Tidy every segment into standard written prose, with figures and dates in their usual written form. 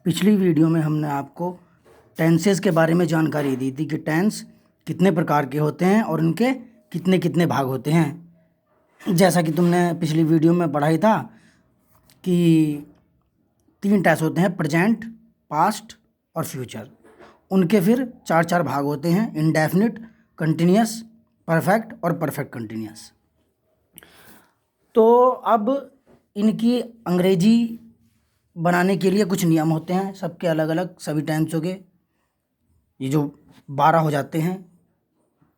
पिछली वीडियो में हमने आपको टेंसेस के बारे में जानकारी दी थी कि टेंस कितने प्रकार के होते हैं और उनके कितने कितने भाग होते हैं। जैसा कि तुमने पिछली वीडियो में पढ़ा ही था कि 3 टेंस होते हैं, प्रेजेंट, पास्ट और फ्यूचर। उनके फिर 4 भाग होते हैं, इंडेफिनिट, कंटिन्यूअस, परफेक्ट और परफेक्ट कंटिन्यूअस। तो अब इनकी अंग्रेजी बनाने के लिए कुछ नियम होते हैं, सबके अलग अलग, सभी टेंसों के। ये जो 12 हो जाते हैं,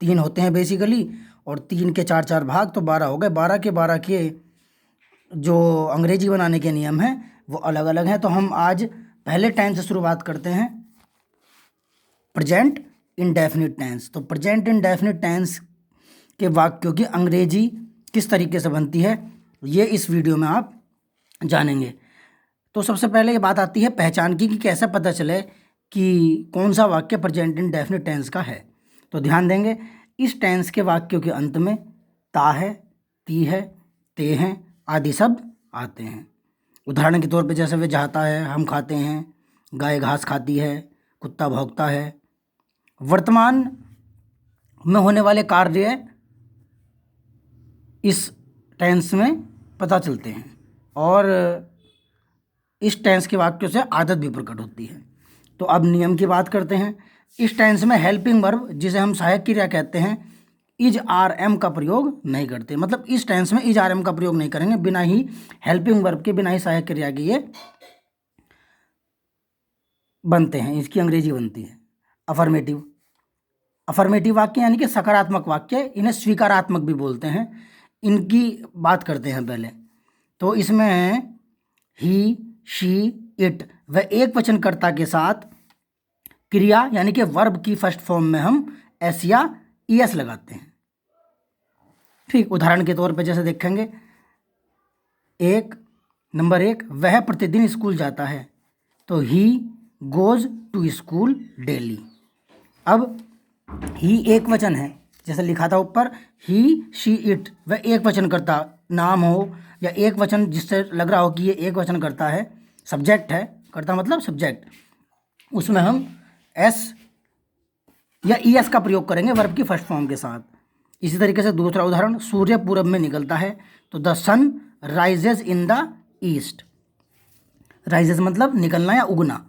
3 होते हैं बेसिकली, और 3 के 4 भाग, तो 12 हो गए। 12 के जो अंग्रेजी बनाने के नियम हैं वो अलग अलग हैं। तो हम आज पहले टेंस से शुरुआत करते हैं, प्रेजेंट इंडेफिनिट टेंस। तो प्रेजेंट इंडेफिनिट टेंस के वाक्यों की अंग्रेजी किस तरीके से बनती है, ये इस वीडियो में आप जानेंगे। तो सबसे पहले ये बात आती है पहचान की कि कैसे पता चले कि कौन सा वाक्य प्रेजेंट इंडेफिनिट टेंस का है। तो ध्यान देंगे, इस टेंस के वाक्यों के अंत में ता है, ती है, ते हैं आदि शब्द आते हैं। उदाहरण के तौर पे जैसे वे जाता है, हम खाते हैं, गाय घास खाती है, कुत्ता भौंकता है। वर्तमान में होने वाले कार्य इस टेंस में पता चलते हैं और इस टेंस के वाक्यों से आदत भी प्रकट होती है। तो अब नियम की बात करते हैं। इस टेंस में हेल्पिंग वर्ब, जिसे हम सहायक क्रिया कहते हैं, इज आर एम का प्रयोग नहीं करते। मतलब इस टेंस में इज आर एम का प्रयोग नहीं करेंगे, बिना ही हेल्पिंग वर्ब के, बिना ही सहायक क्रिया के ये बनते हैं, इसकी अंग्रेजी बनती है अफर्मेटिव। अफर्मेटिव वाक्य यानी कि सकारात्मक वाक्य, इन्हें स्वीकारात्मक भी बोलते हैं। इनकी बात करते हैं पहले। तो इसमें ही, शी, इट व एक वचनकर्ता के साथ क्रिया यानी कि वर्ब की फर्स्ट फॉर्म में हम एस या ईएस लगाते हैं। ठीक, उदाहरण के तौर पे जैसे देखेंगे, नंबर 1, वह प्रतिदिन स्कूल जाता है, तो he goes to school daily. अब ही एक वचन है, जैसे लिखा था ऊपर, ही, शी, इट, वह एक वचन करता, नाम हो या एक वचन जिससे लग रहा हो कि ये एक वचन करता है, सब्जेक्ट है, करता मतलब सब्जेक्ट, उसमें हम एस या ई एस का प्रयोग करेंगे वर्ब की फर्स्ट फॉर्म के साथ। इसी तरीके से दूसरा उदाहरण, सूर्य पूरब में निकलता है, तो the sun rises in the east. Rises मतलब निकलना या उगना,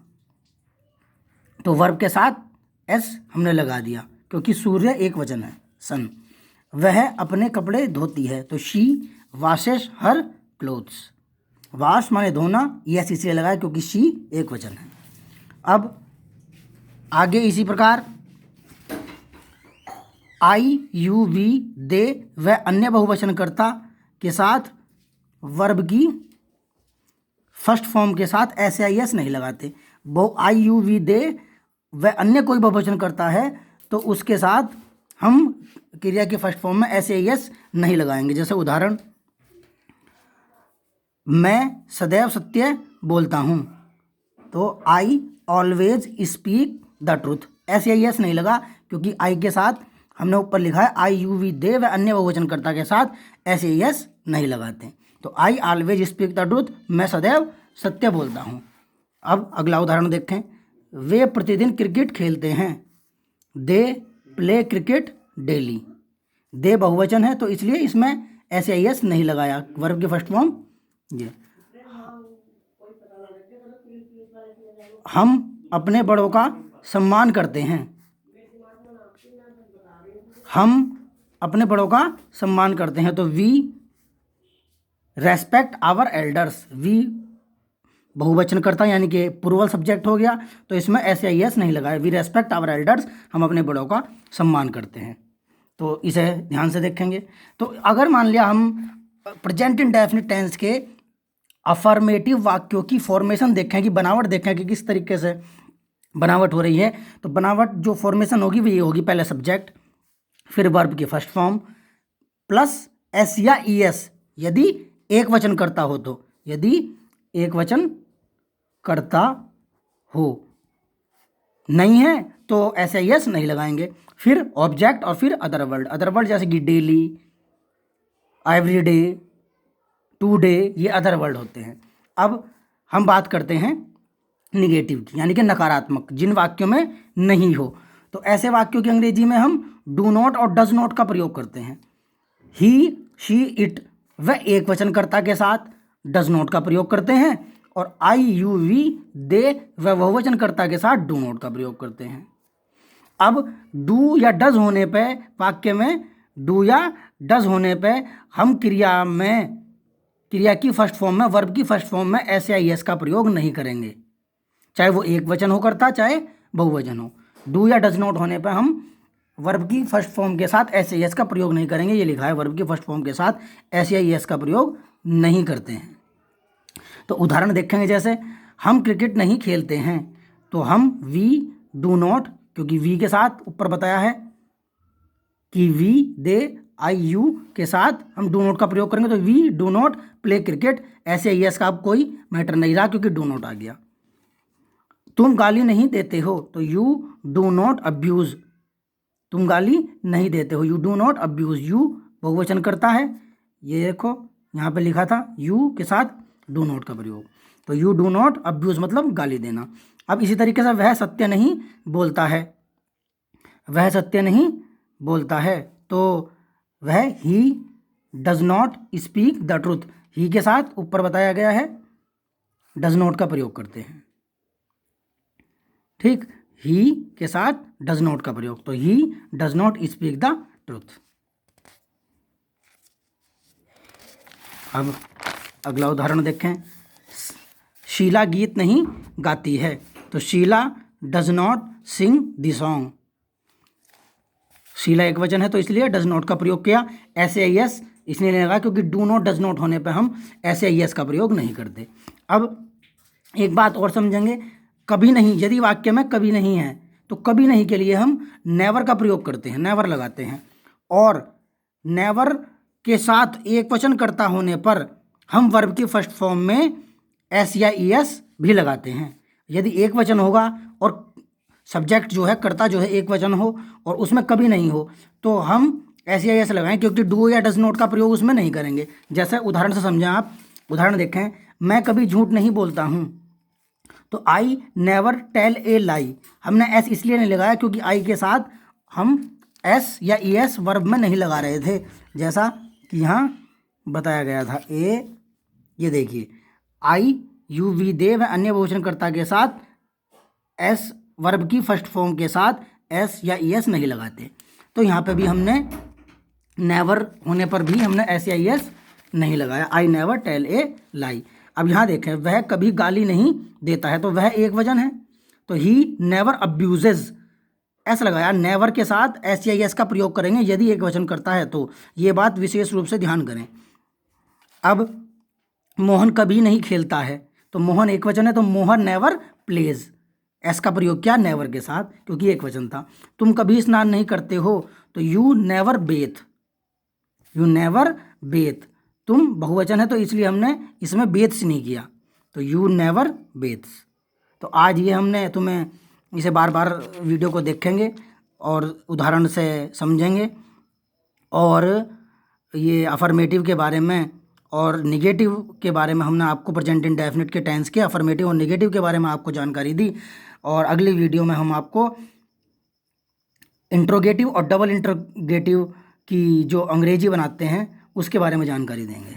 तो वर्ब के साथ एस हमने लगा दिया क्योंकि सूर्य एक वचन है, सन। वह अपने कपड़े धोती है, तो she washes her clothes. Wash माने धोना, यस इसलिए लगाया क्योंकि शी एक वचन है। अब आगे इसी प्रकार आई, यू, वी, दे व अन्य बहुवचनकर्ता के साथ वर्ब की फर्स्ट फॉर्म के साथ एस या एस नहीं लगाते। आई, यू, वी, दे व अन्य कोई बहुवचन करता है तो उसके साथ हम क्रिया की फर्स्ट फॉर्म में एस या एस नहीं लगाएंगे। जैसे उदाहरण, मैं सदैव सत्य बोलता हूँ, तो I always speak the truth. S या एस नहीं लगा क्योंकि आई के साथ हमने ऊपर लिखा है आई, यू, वी, दे व अन्य बहुवचनकर्ता के साथ एस या एस नहीं लगाते। तो I always speak the truth, मैं सदैव सत्य बोलता हूँ। अब अगला उदाहरण देखें, वे प्रतिदिन क्रिकेट खेलते हैं, दे प्ले क्रिकेट डेली। दे बहुवचन है तो इसलिए इसमें एस या एस नहीं लगाया, वर्ब की फर्स्ट फॉर्म ये। हम अपने बड़ों का सम्मान करते हैं, हम अपने बड़ों का सम्मान करते हैं, तो we respect our elders. We बहुवचन करता यानी कि प्लूरल सब्जेक्ट हो गया, तो इसमें एस या एस नहीं लगाया। वी रेस्पेक्ट आवर एल्डर्स, हम अपने बड़ों का सम्मान करते हैं। तो इसे ध्यान से देखेंगे। तो अगर मान लिया हम प्रेजेंट इंडेफिनिट टेंस के अफर्मेटिव वाक्यों की फॉर्मेशन देखें, कि बनावट देखें कि किस तरीके से बनावट हो रही है, तो बनावट जो फॉर्मेशन होगी वो ये होगी, पहले सब्जेक्ट, फिर वर्ब की फर्स्ट फॉर्म प्लस एस या ई एस यदि एक वचन करता हो, तो यदि एक वचन करता हो, नहीं है तो एस आई एस नहीं लगाएंगे। फिर ऑब्जेक्ट और फिर अदर वर्ड। अदर वर्ड जैसे कि daily, every day, today, ये अदर वर्ड होते हैं। अब हम बात करते हैं निगेटिव की, यानी कि नकारात्मक, जिन वाक्यों में नहीं हो। तो ऐसे वाक्यों की अंग्रेजी में हम डू नॉट और डज नॉट का प्रयोग करते हैं। ही, शी, इट वह एक वचनकर्ता के साथ डज नॉट का प्रयोग करते हैं, और आई, यू, वी, दे वह बहुवचनकर्ता के साथ डू नॉट का प्रयोग करते हैं। अब डू या डज होने पे, वाक्य में डू या डज होने पे हम क्रिया की फर्स्ट फॉर्म में, वर्ब की फर्स्ट फॉर्म में एस या एस का प्रयोग नहीं करेंगे, चाहे वो एक वचन हो करता चाहे बहुवचन हो। डू या डज नॉट होने पर हम वर्ब की फर्स्ट फॉर्म के साथ एस या एस का प्रयोग नहीं करेंगे। ये लिखा है, वर्ब की फर्स्ट फॉर्म के साथ एस या एस का प्रयोग नहीं करते हैं। तो उदाहरण देखेंगे, जैसे हम क्रिकेट नहीं खेलते हैं, तो हम वी डू नॉट, क्योंकि वी के साथ ऊपर बताया है कि वी, दे, आई, यू के साथ हम डू नॉट का प्रयोग करेंगे, तो we do not play cricket, ऐसे एस का अब कोई मैटर नहीं रहा क्योंकि डू नॉट आ गया। तुम गाली नहीं देते हो, तो यू डू नॉट अब्यूज़, तुम गाली नहीं देते हो, you do not abuse, you बहुवचन करता है, ये देखो यहाँ पे लिखा था यू के साथ डू नॉट का प्रयोग, तो यू डू नॉट अब्यूज़ मतलब गाली देना। अब इसी तरीके से वह सत्य नहीं बोलता है, वह सत्य नहीं बोलता है, तो वह ही does not speak the truth, ही के साथ ऊपर बताया गया है डज नॉट का प्रयोग करते हैं। ठीक, ही के साथ डज नॉट का प्रयोग, तो ही does not speak the truth. अब अगला उदाहरण देखें, शीला गीत नहीं गाती है, तो Sheela does not sing the song, Sheela एक वचन है तो इसलिए डज नॉट का प्रयोग किया। एस ए एस इसलिए लगा क्योंकि डू नॉट डज नॉट होने पर हम एस ए एस का प्रयोग नहीं करते। अब एक बात और समझेंगे, कभी नहीं, यदि वाक्य में कभी नहीं है तो कभी नहीं के लिए हम नेवर का प्रयोग करते हैं, नेवर लगाते हैं, और नेवर के साथ एक वचन कर्ता होने पर हम वर्ब की फर्स्ट फॉर्म में एस या ई एस भी लगाते हैं। यदि एक वचन होगा और सब्जेक्ट जो है, कर्ता जो है एक वचन हो और उसमें कभी नहीं हो, तो हम एस या एस लगाएं, क्योंकि डू या डज नॉट का प्रयोग उसमें नहीं करेंगे। जैसे उदाहरण से समझें आप, उदाहरण देखें, मैं कभी झूठ नहीं बोलता हूँ, तो आई नेवर टेल ए लाई, हमने एस इसलिए नहीं लगाया क्योंकि आई के साथ हम एस या ई एस वर्ब में नहीं लगा रहे थे, जैसा कि यहाँ बताया गया था। ये देखिए, आई, यू, वी, दे व अन्य बहुवचनकर्ता के साथ एस वर्ब की फर्स्ट फॉर्म के साथ एस या ई एस नहीं लगाते, तो यहाँ पे भी हमने नेवर होने पर भी हमने एस या ई एस नहीं लगाया। आई नेवर टेल ए लाई। अब यहाँ देखें, वह कभी गाली नहीं देता है, तो वह एक वचन है, तो ही नेवर अब्यूजेज, एस लगाया, नेवर के साथ एस या एस का प्रयोग करेंगे यदि एक वचन करता है, तो ये बात विशेष रूप से ध्यान करें। अब मोहन कभी नहीं खेलता है, तो मोहन एक वचन है, तो मोहन नेवर प्लेज, एस का प्रयोग किया नेवर के साथ क्योंकि एक वचन था। तुम कभी स्नान नहीं करते हो, तो you never Beth, you never Beth, तुम बहुवचन है तो इसलिए हमने इसमें बेथ्स नहीं किया, तो यू नेवर बेथ्स। तो आज ये हमने तुम्हें इसे बार बार वीडियो को देखेंगे और उदाहरण से समझेंगे, और ये अफर्मेटिव के बारे में और निगेटिव के बारे में हमने आपको प्रेजेंट इंडेफिनिट के टेंस के अफर्मेटिव और निगेटिव के बारे में आपको जानकारी दी, और अगली वीडियो में हम आपको इंट्रोगेटिव और डबल इंट्रोगेटिव की जो अंग्रेजी बनाते हैं उसके बारे में जानकारी देंगे।